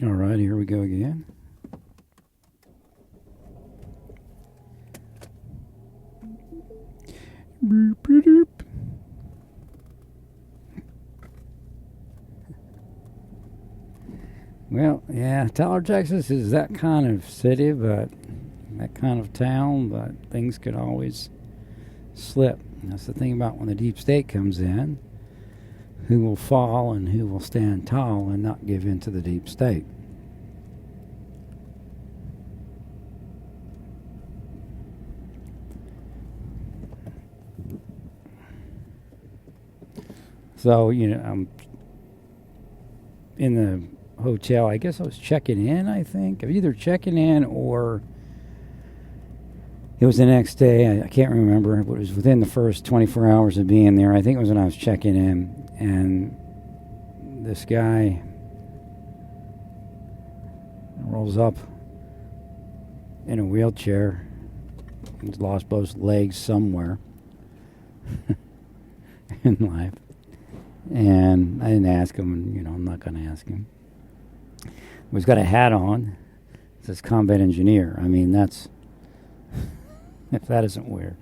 All right, here we go again. Boop, boop, boop. Well, yeah, Tyler, Texas is that kind of city, but that kind of town, but things could always slip. That's the thing about when the deep state comes in. Who will fall and who will stand tall and not give in to the deep state. So, I'm in the hotel. I guess I was checking in, I think. Either checking in or it was the next day. I can't remember, but it was within the first 24 hours of being there. I think it was when I was checking in. And this guy rolls up in a wheelchair. He's lost both legs somewhere in life. And I didn't ask him, and, I'm not going to ask him. He's got a hat on. It says combat engineer. I mean, that's, if that isn't weird.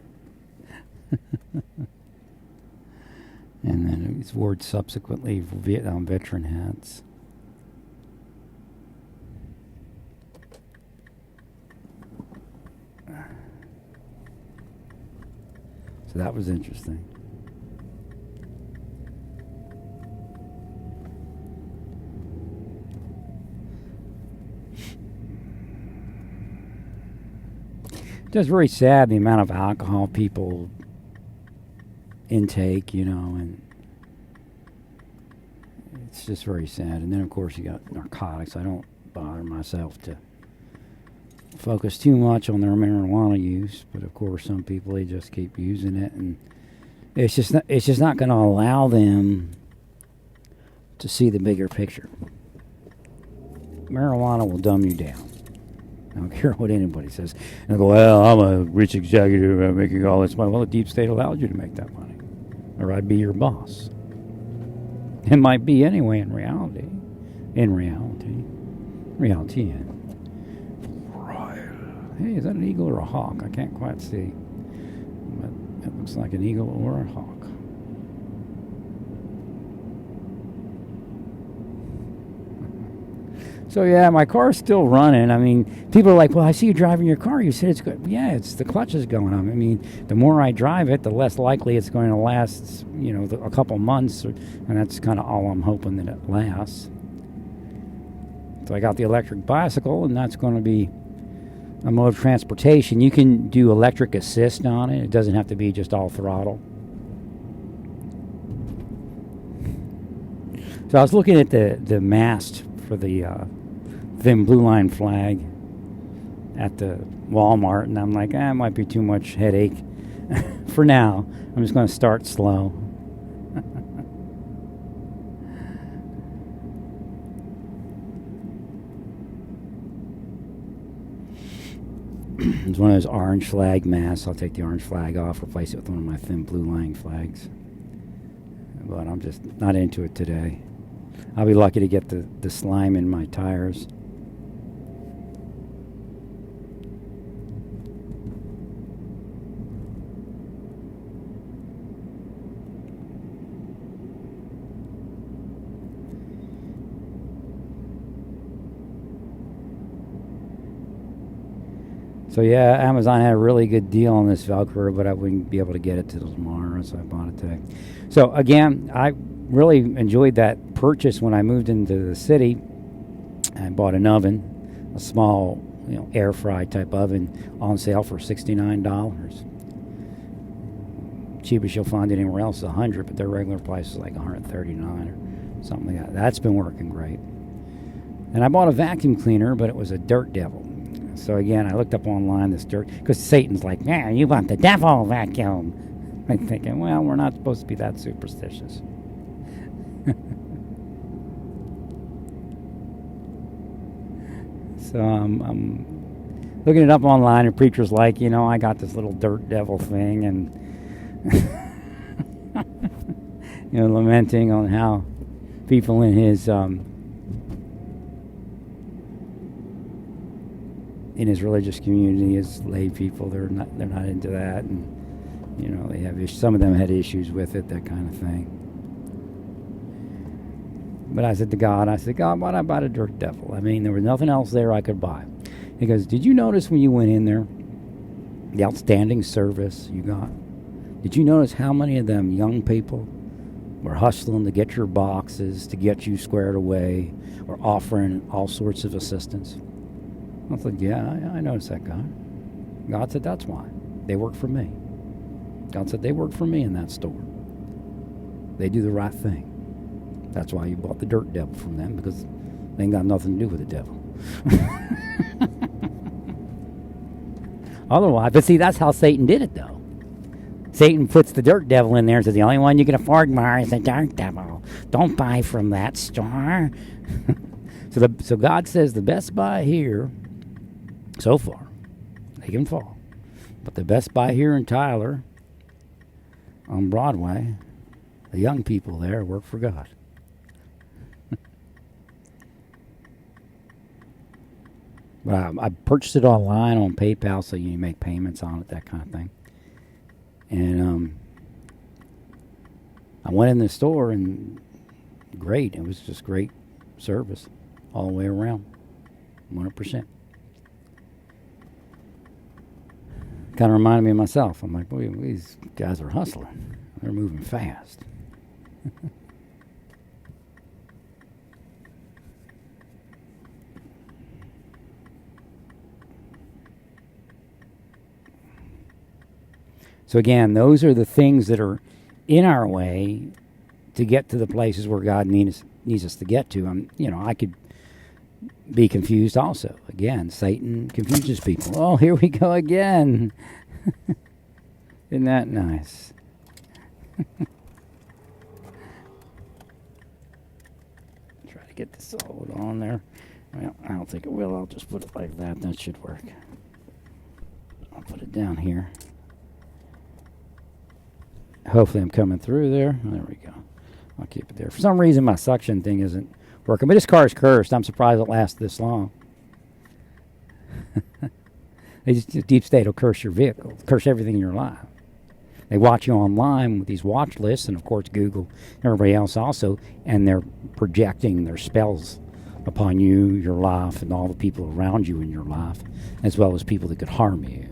And then he's worn subsequently Vietnam veteran hats. So that was interesting. Just very sad the amount of alcohol people intake, and it's just very sad. And then, of course, you got narcotics. I don't bother myself to focus too much on their marijuana use, but of course, some people, they just keep using it, and it's just not going to allow them to see the bigger picture. Marijuana will dumb you down. I don't care what anybody says. And I go, well, I'm a rich executive, I'm making all this money. Well, the deep state allowed you to make that money, or I'd be your boss. It might be anyway in reality. Reality. Hey, is that an eagle or a hawk? I can't quite see. But it looks like an eagle or a hawk. So, yeah, my car's still running. I mean, people are like, well, I see you driving your car. You said it's good. Yeah, it's the clutch is going on. I mean, the more I drive it, the less likely it's going to last, a couple months. And that's kind of all I'm hoping that it lasts. So I got the electric bicycle, and that's going to be a mode of transportation. You can do electric assist on it. It doesn't have to be just all throttle. So I was looking at the mast for the thin blue line flag at the Walmart, and I'm like, it might be too much headache for now. I'm just going to start slow. It's one of those orange flag masts. I'll take the orange flag off, replace it with one of my thin blue line flags. But I'm just not into it today. I'll be lucky to get the slime in my tires. So yeah, Amazon had a really good deal on this Velcro, but I wouldn't be able to get it till tomorrow, so I bought it today. So again, I really enjoyed that purchase when I moved into the city. I bought an oven, a small, air fry type oven, on sale for $69. Cheapest you'll find it anywhere else is $100, but their regular price is like $139 or something like that. That's been working great. And I bought a vacuum cleaner, but it was a Dirt Devil. So again, I looked up online this dirt, because Satan's like, man, you want the devil vacuum. I'm thinking, well, we're not supposed to be that superstitious. So I'm looking it up online, and preacher's like, I got this little Dirt Devil thing, and lamenting on how people in his in his religious community, his lay people, they're not into that, and they have some of them had issues with it, that kind of thing. But I said to God, why'd I buy the dirt devil? I mean, there was nothing else there I could buy. He goes, did you notice when you went in there, the outstanding service you got? Did you notice how many of them young people were hustling to get your boxes, to get you squared away, or offering all sorts of assistance? I said, yeah, I noticed that, God. God said, that's why. They work for me. God said, they work for me in that store. They do the right thing. That's why you bought the dirt devil from them, because they ain't got nothing to do with the devil. Otherwise, but see, that's how Satan did it, though. Satan puts the dirt devil in there and says, the only one you can afford, Mar, is the dirt devil. Don't buy from that store. So God says the best buy here, so far, they can fall, but the best buy here in Tyler, on Broadway, the young people there work for God. But I purchased it online on PayPal, so you make payments on it, that kind of thing. And I went in the store, and great. It was just great service all the way around, 100%. Kind of reminded me of myself. I'm like, boy, these guys are hustling. They're moving fast. So again, those are the things that are in our way to get to the places where God needs us to get to. I could be confused also. Again, Satan confuses people. Oh, here we go again. Isn't that nice? Try to get this all on there. Well, I don't think it will. I'll just put it like that. That should work. I'll put it down here. Hopefully I'm coming through there. There we go. I'll keep it there. For some reason, my suction thing isn't working. But this car is cursed. I'm surprised it lasts this long. Deep State will curse your vehicle, curse everything in your life. They watch you online with these watch lists, and of course Google, everybody else also, and they're projecting their spells upon you, your life, and all the people around you in your life, as well as people that could harm you.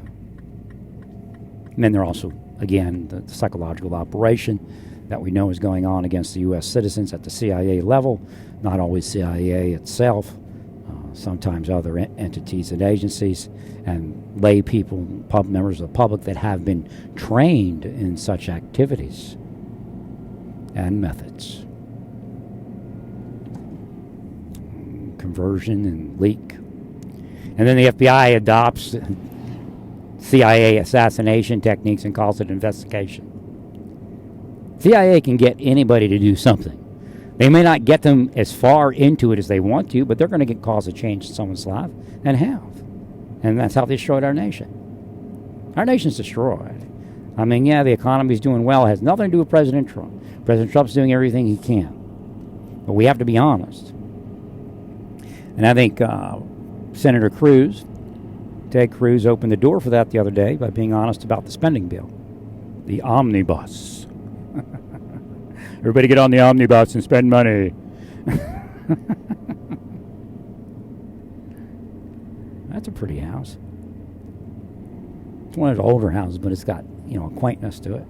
And then they're also, again, the psychological operation that we know is going on against the U.S. citizens at the CIA level, not always CIA itself, sometimes other entities and agencies, and lay people, members of the public that have been trained in such activities and methods. Conversion and leak. And then the FBI adopts CIA assassination techniques and calls it investigation. CIA can get anybody to do something. They may not get them as far into it as they want to, but they're going to cause a change in someone's life, and have. And that's how they destroyed our nation. Our nation's destroyed. I mean, yeah, the economy's doing well. It has nothing to do with President Trump. President Trump's doing everything he can. But we have to be honest. And I think Senator Cruz, Ted Cruz, opened the door for that the other day by being honest about the spending bill. The omnibus. Everybody get on the omnibus and spend money. That's a pretty house. It's one of the older houses, but it's got, a quaintness to it.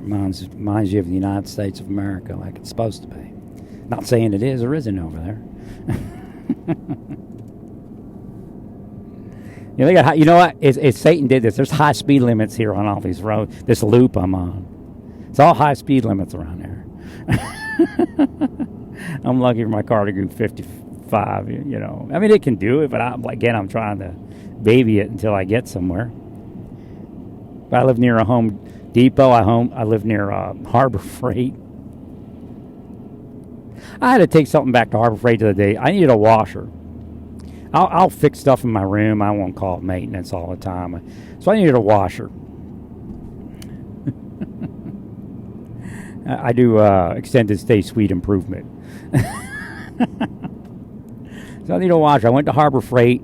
Reminds you of the United States of America, like it's supposed to be. Not saying it is or isn't over there. They got you know what? It's Satan did this. There's high speed limits here on all these roads. This loop I'm on. It's all high speed limits around there. I'm lucky for my car to go 55, I mean, it can do it, but I'm trying to baby it until I get somewhere. But I live near a Home Depot. I live near Harbor Freight. I had to take something back to Harbor Freight the other day. I needed a washer. I'll fix stuff in my room. I won't call it maintenance all the time. So I needed a washer. I do extended stay suite improvement. So I need a washer. I went to Harbor Freight.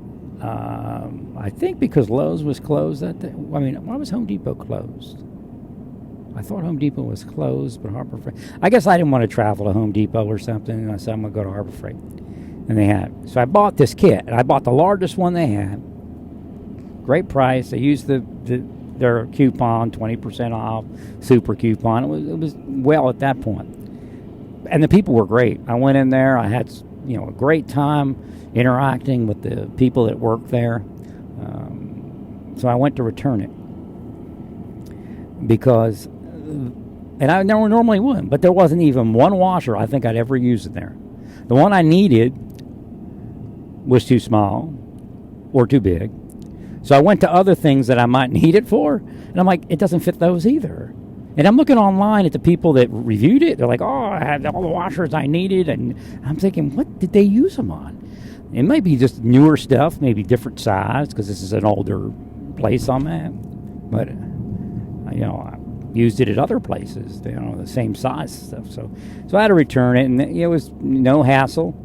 I think because Lowe's was closed that day. I mean, why was Home Depot closed? I thought Home Depot was closed, but Harbor Freight. I guess I didn't want to travel to Home Depot or something, and I said I'm going to go to Harbor Freight. And they had it. So I bought this kit, and I bought the largest one they had. Great price. They used their coupon, 20% off, super coupon. It was well at that point. And the people were great. I went in there. I had a great time interacting with the people that worked there. So I went to return it because, and I never normally would, but there wasn't even one washer I think I'd ever use in there. The one I needed was too small or too big. So I went to other things that I might need it for, and I'm like, it doesn't fit those either. And I'm looking online at the people that reviewed it. They're like, oh, I had all the washers I needed, and I'm thinking, what did they use them on? It might be just newer stuff, maybe different size, because this is an older place I'm at. But, I used it at other places, the same size stuff. So I had to return it, and it was no hassle.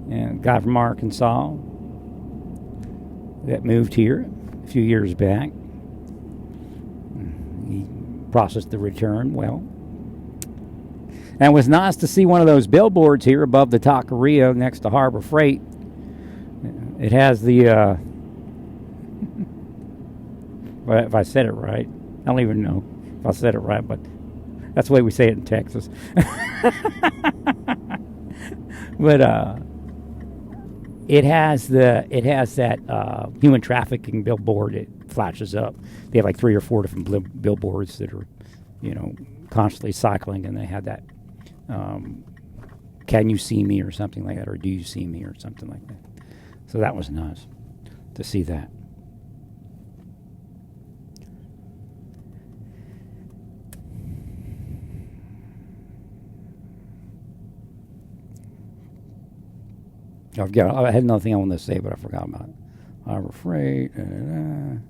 And a guy from Arkansas that moved here a few years back, he processed the return well. And it was nice to see one of those billboards here above the Taqueria next to Harbor Freight. It has the, well, if I said it right, I don't even know if I said it right, but that's the way we say it in Texas. But it has that human trafficking billboard. It flashes up. They have like 3 or 4 different billboards that are, constantly cycling, and they have that. Can you see me or something like that, or do you see me or something like that. So that was nice to see that. I had another thing I wanted to say, but I forgot about it. Harbor Freight. There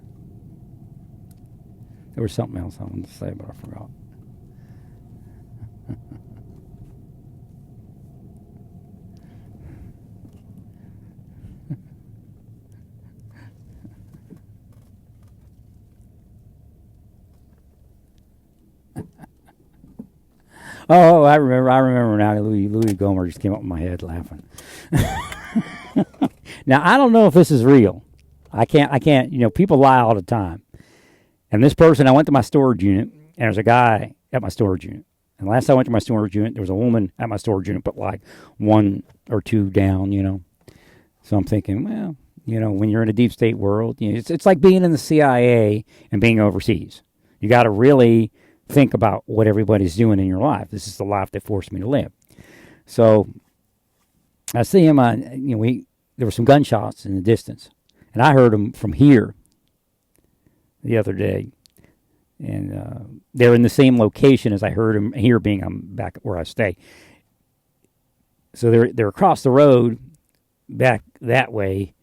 was something else I wanted to say, but I forgot. Oh, I remember now. Louis Gomer just came up in my head laughing. Now, I don't know if this is real. I can't, people lie all the time. And this person, I went to my storage unit, and there's a guy at my storage unit. And last time I went to my storage unit, there was a woman at my storage unit, but like 1 or 2 down, So I'm thinking, well, when you're in a deep state world, it's like being in the CIA and being overseas. You got to really think about what everybody's doing in your life. This is the life they forced me to live. So I see him on, there were some gunshots in the distance, and I heard them from here the other day, and they're in the same location as I heard them here, being I'm back where I stay. So they're across the road, back that way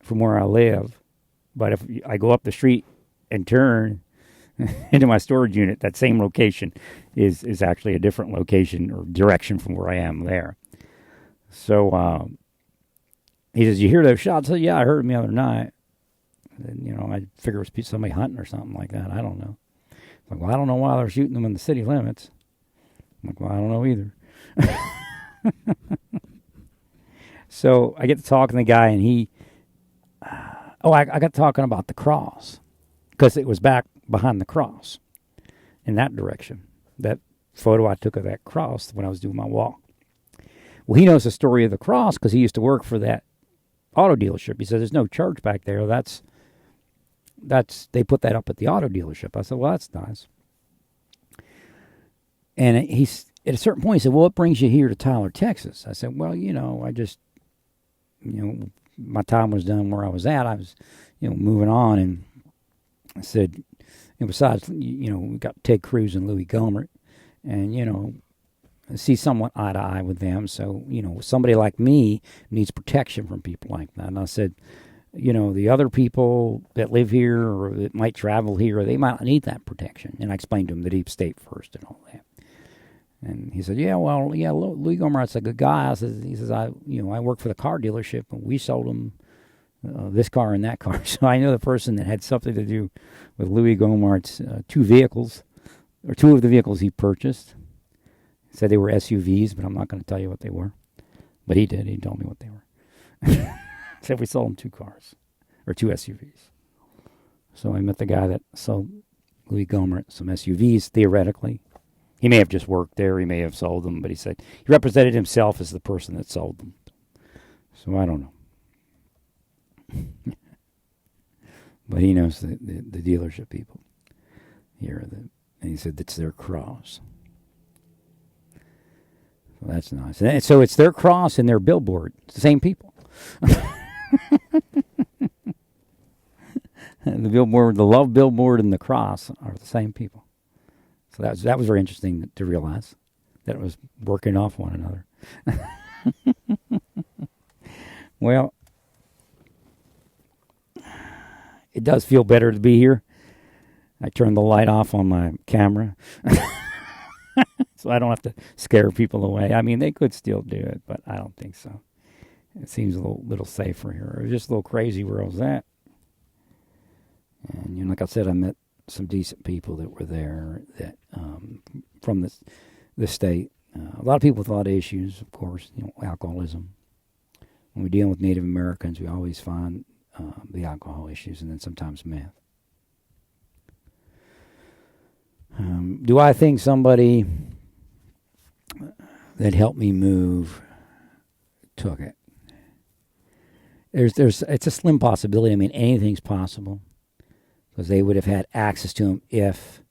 from where I live. But if I go up the street and turn into my storage unit, that same location is actually a different location or direction from where I am there. So he says, you hear those shots? I said, yeah, I heard them the other night. And, I figure it was somebody hunting or something like that. I don't know. I'm like, well, I don't know why they're shooting them in the city limits. I'm like, well, I don't know either. So I get to talking to the guy, and he, I got talking about the cross, because it was back behind the cross in that direction. That photo I took of that cross when I was doing my walk. Well, he knows the story of the cross because he used to work for that auto dealership. He said, there's no church back there. That's they put that up at the auto dealership. I said, well, that's nice. And he's at a certain point, he said, well, what brings you here to Tyler, Texas? I said, well, I just, my time was done where I was at. I was, moving on. And I said, and besides, we got Ted Cruz and Louis Gomer, and, see somewhat eye to eye with them. So, somebody like me needs protection from people like that. And I said, the other people that live here or that might travel here, they might need that protection. And I explained to them the deep state first and all that. And he said, yeah, well, yeah, Louis Gohmert's a good guy. He says, I work for the car dealership, and we sold him this car and that car. So I know the person that had something to do with Louis Gohmert's two vehicles, or two of the vehicles he purchased. He said they were SUVs, but I'm not going to tell you what they were. But he did. He told me what they were. Said we sold him two cars, or two SUVs. So I met the guy that sold Louis Gohmert some SUVs, theoretically. He may have just worked there. He may have sold them, but he said he represented himself as the person that sold them. So I don't know. But he knows the dealership people here. And he said it's their cross. So that's nice. And so it's their cross and their billboard. It's the same people. The billboard, the love billboard and the cross are the same people. So that was very interesting to realize that it was working off one another. Well, it does feel better to be here. I turned the light off on my camera, so I don't have to scare people away. I mean, they could still do it, but I don't think so. It seems a little safer here. It was just a little crazy where I was at. And like I said, I met some decent people that were there that from the state. A lot of people with a lot of issues, of course, alcoholism. When we're dealing with Native Americans, we always find the alcohol issues, and then sometimes meth. Do I think somebody that helped me move took it? It's a slim possibility. I mean, anything's possible, because they would have had access to them if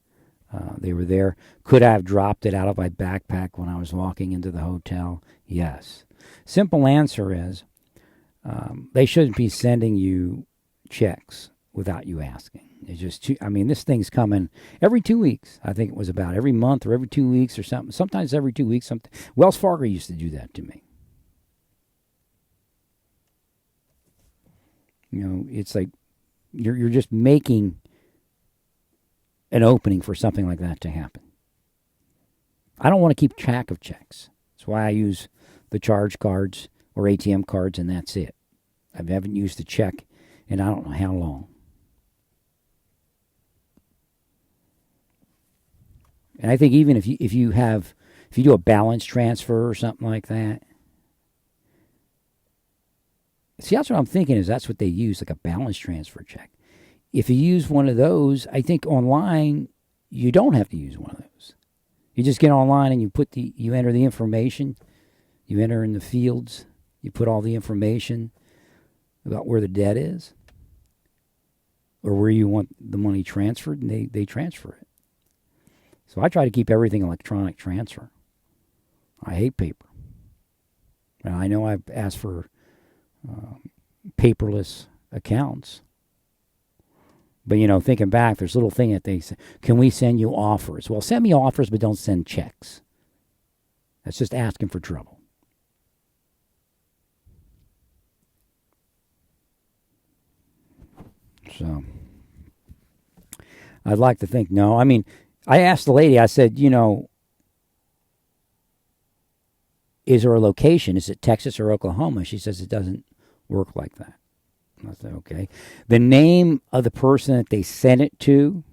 they were there. Could I have dropped it out of my backpack when I was walking into the hotel? Yes. Simple answer is they shouldn't be sending you checks without you asking. It's just this thing's coming every 2 weeks. I think it was about every month or every 2 weeks or something. Sometimes every 2 weeks. Wells Fargo used to do that to me. It's like you're just making an opening for something like that to happen. I don't want to keep track of checks. That's why I use the charge cards or ATM cards, and that's it. I haven't used a check in I don't know how long. And I think even if you do a balance transfer or something like that. See, that's what I'm thinking is that's what they use, like a balance transfer check. If you use one of those, I think online, you don't have to use one of those. You just get online and you enter the information, you enter in the fields, you put all the information about where the debt is or where you want the money transferred, and they transfer it. So I try to keep everything electronic transfer. I hate paper. Now, I know I've asked for paperless accounts. But, thinking back, there's a little thing that they say, can we send you offers? Well, send me offers, but don't send checks. That's just asking for trouble. So, I'd like to think, no. I mean, I asked the lady, I said, is there a location? Is it Texas or Oklahoma? She says it doesn't work like that. I said, okay. The name of the person that they sent it to,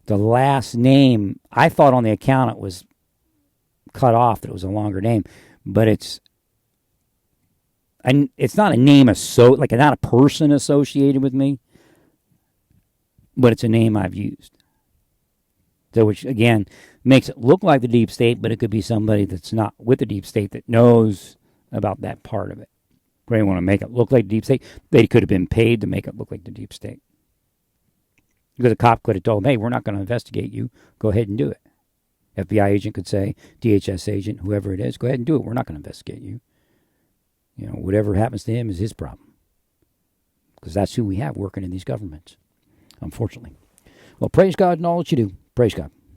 the last name, I thought on the account it was cut off, that it was a longer name, but it's not a name, like not a person associated with me, but it's a name I've used. So which, again, makes it look like the deep state, but it could be somebody that's not with the deep state that knows about that part of it. They want to make it look like the deep state. They could have been paid to make it look like the deep state. Because a cop could have told them, hey, we're not going to investigate you. Go ahead and do it. FBI agent could say, DHS agent, whoever it is, go ahead and do it. We're not going to investigate you. Whatever happens to him is his problem. Because that's who we have working in these governments, unfortunately. Well, praise God in all that you do. Praise God.